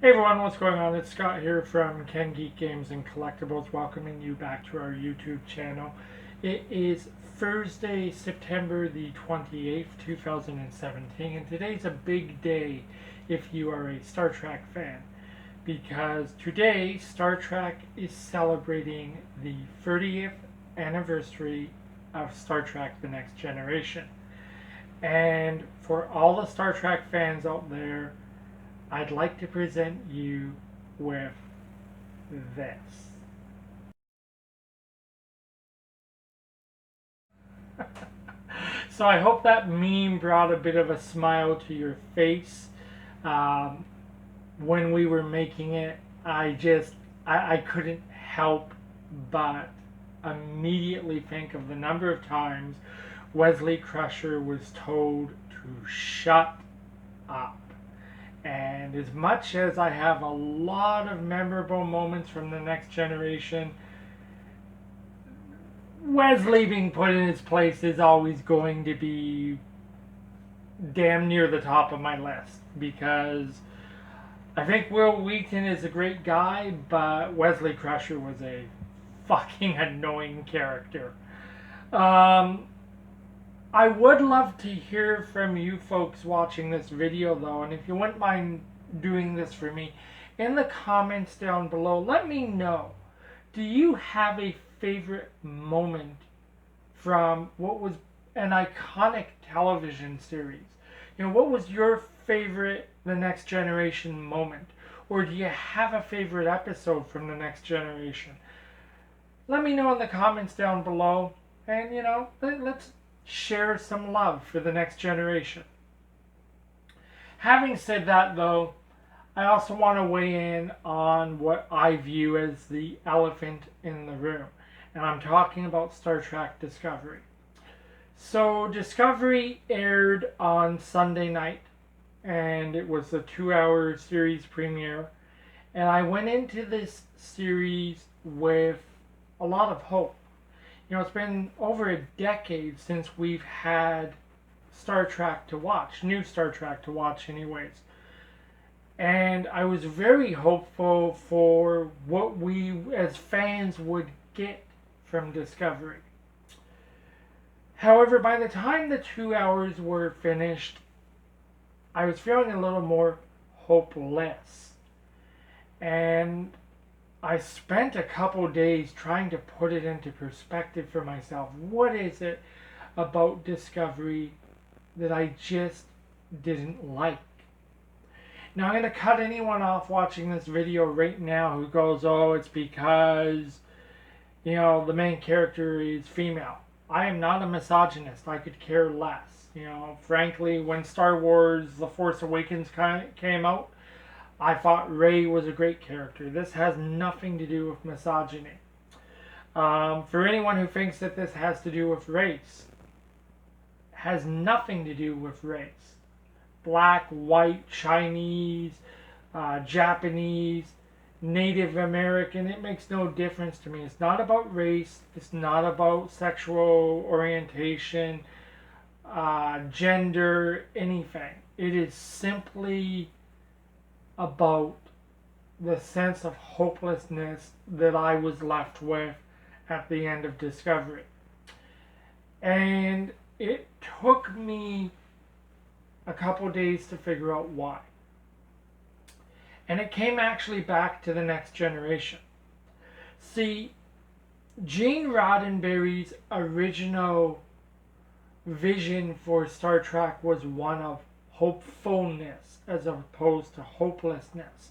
Hey everyone, what's going on? It's Scott here from CanGeek Games and Collectibles, welcoming you back to our YouTube channel. It is Thursday, September the 28th, 2017, and today's a big day if you are a Star Trek fan, because today Star Trek is celebrating the 30th anniversary of Star Trek The Next Generation. And for all the Star Trek fans out there, I'd like to present you with this. So I hope that meme brought a bit of a smile to your face. Um, when we were making it, I couldn't help but immediately think of the number of times Wesley Crusher was told to shut up. And as much as I have a lot of memorable moments from The Next Generation, Wesley being put in his place is always going to be damn near the top of my list, because I think Will Wheaton is a great guy, but Wesley Crusher was a fucking annoying character. I would love to hear from you folks watching this video though, and if you wouldn't mind doing this for me, in the comments down below, let me know, do you have a favorite moment from what was an iconic television series? You know, what was your favorite The Next Generation moment? Or do you have a favorite episode from The Next Generation? Let me know in the comments down below, and you know, let's share some love for The Next Generation. Having said that though, I also want to weigh in on what I view as the elephant in the room. And I'm talking about Star Trek Discovery. So Discovery aired on Sunday night, and it was a 2-hour series premiere. And I went into this series with a lot of hope. You know, it's been over a decade since we've had Star Trek to watch, new Star Trek to watch anyways. And I was very hopeful for what we as fans would get from Discovery. However, by the time the 2 hours were finished, I was feeling a little more hopeless. And I spent a couple days trying to put it into perspective for myself. What is it about Discovery that I just didn't like? Now, I'm going to cut anyone off watching this video right now who goes, oh, it's because, you know, the main character is female. I am not a misogynist. I could care less. You know, frankly, when Star Wars The Force Awakens came out, I thought Rey was a great character. This has nothing to do with misogyny. For anyone who thinks that this has to do with race, it has nothing to do with race. Black, white, Chinese, Japanese, Native American, it makes no difference to me. It's not about race. It's not about sexual orientation, gender, anything. It is simply about the sense of hopelessness that I was left with at the end of Discovery. And it took me a couple days to figure out why. And it came actually back to The Next Generation. See, Gene Roddenberry's original vision for Star Trek was one of hopefulness as opposed to hopelessness.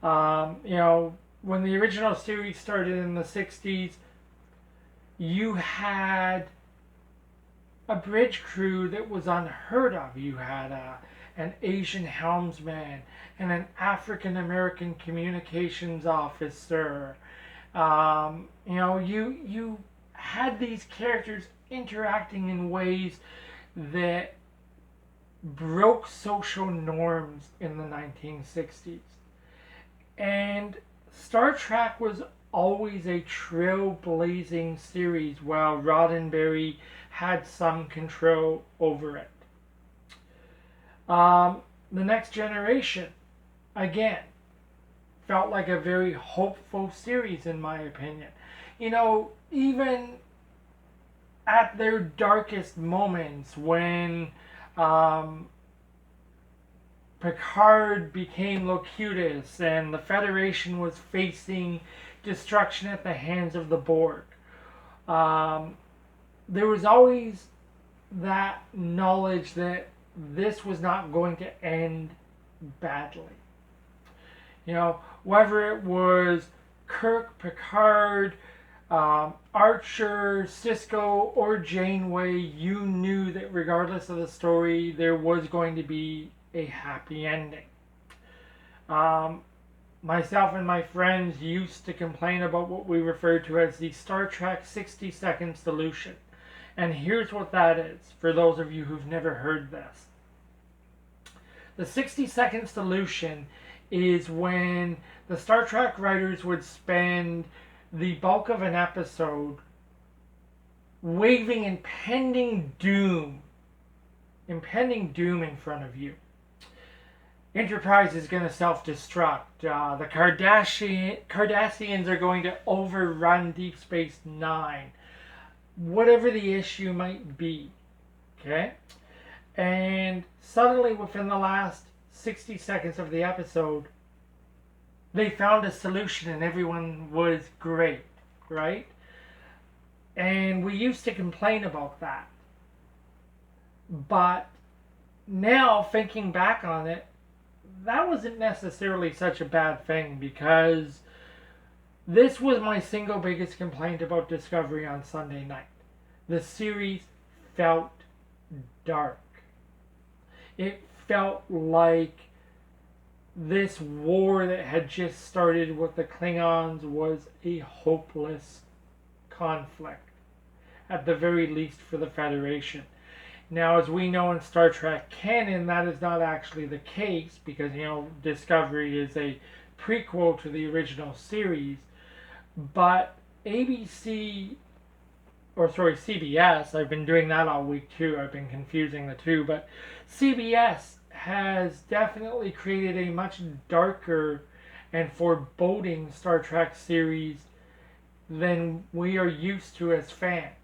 You know, when the original series started in the 60s, you had a bridge crew that was unheard of. You had an Asian helmsman and an African American communications officer. You know, you had these characters interacting in ways that broke social norms in the 1960s. And Star Trek was always a trailblazing series while Roddenberry had some control over it. The Next Generation, again, felt like a very hopeful series, in my opinion. Even at their darkest moments, when um, Picard became Locutus and the Federation was facing destruction at the hands of the Borg, um, there was always that knowledge that this was not going to end badly. Whether it was Kirk, Picard, Archer, Cisco, or Janeway, you knew that regardless of the story, there was going to be a happy ending. Myself and my friends used to complain about what we referred to as the Star Trek 60-second solution. And here's what that is, for those of you who've never heard this. The 60-second solution is when the Star Trek writers would spend the bulk of an episode waving impending doom in front of you. Enterprise is going to self-destruct. The Cardassians are going to overrun Deep Space Nine. Whatever the issue might be. Okay? And suddenly, within the last 60 seconds of the episode, they found a solution and everyone was great, right? And we used to complain about that. But now, thinking back on it, that wasn't necessarily such a bad thing, because this was my single biggest complaint about Discovery on Sunday night. The series felt dark. It felt like this war that had just started with the Klingons was a hopeless conflict, at the very least for the Federation. Now, as we know in Star Trek canon, that is not actually the case, because, Discovery is a prequel to the original series. But CBS, I've been doing that all week too, I've been confusing the two, but CBS has definitely created a much darker and foreboding Star Trek series than we are used to as fans.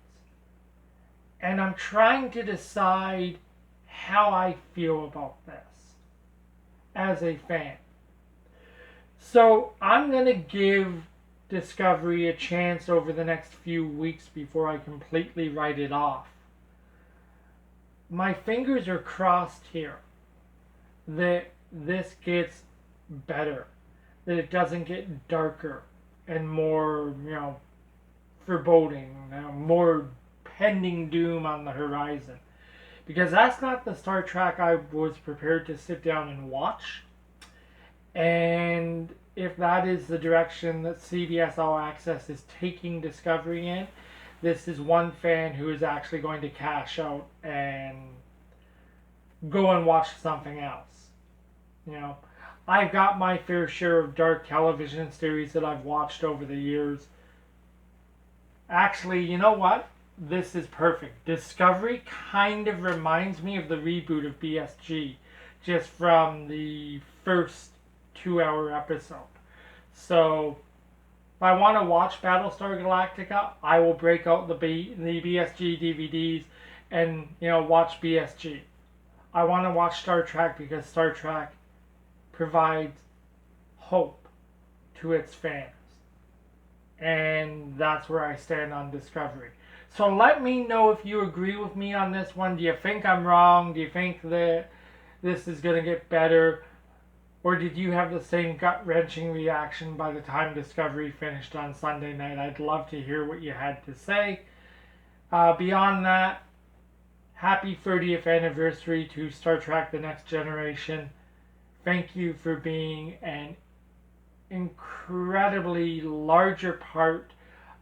And I'm trying to decide how I feel about this as a fan. So I'm going to give Discovery a chance over the next few weeks before I completely write it off. My fingers are crossed here that this gets better, that it doesn't get darker and more, foreboding, more pending doom on the horizon. Because that's not the Star Trek I was prepared to sit down and watch. And if that is the direction that CBS All Access is taking Discovery in, this is one fan who is actually going to cash out and go and watch something else. I've got my fair share of dark television series that I've watched over the years. Actually, you know what? This is perfect. Discovery kind of reminds me of the reboot of BSG, just from the first 2-hour episode. So, if I want to watch Battlestar Galactica, I will break out the BSG DVDs and, watch BSG. I want to watch Star Trek because Star Trek provides hope to its fans. And that's where I stand on Discovery. So let me know if you agree with me on this one. Do you think I'm wrong? Do you think that this is going to get better? Or did you have the same gut-wrenching reaction by the time Discovery finished on Sunday night? I'd love to hear what you had to say. Beyond that, happy 30th anniversary to Star Trek The Next Generation. Thank you for being an incredibly larger part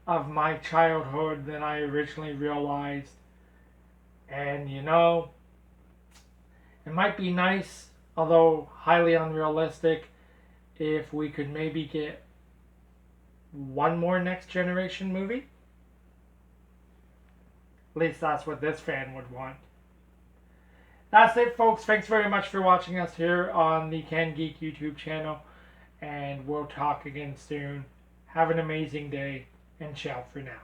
of my childhood than I originally realized. And it might be nice, although highly unrealistic, if we could maybe get one more Next Generation movie. At least that's what this fan would want. That's it, folks. Thanks very much for watching us here on the CanGeek YouTube channel. and we'll talk again soon. Have an amazing day, and ciao for now.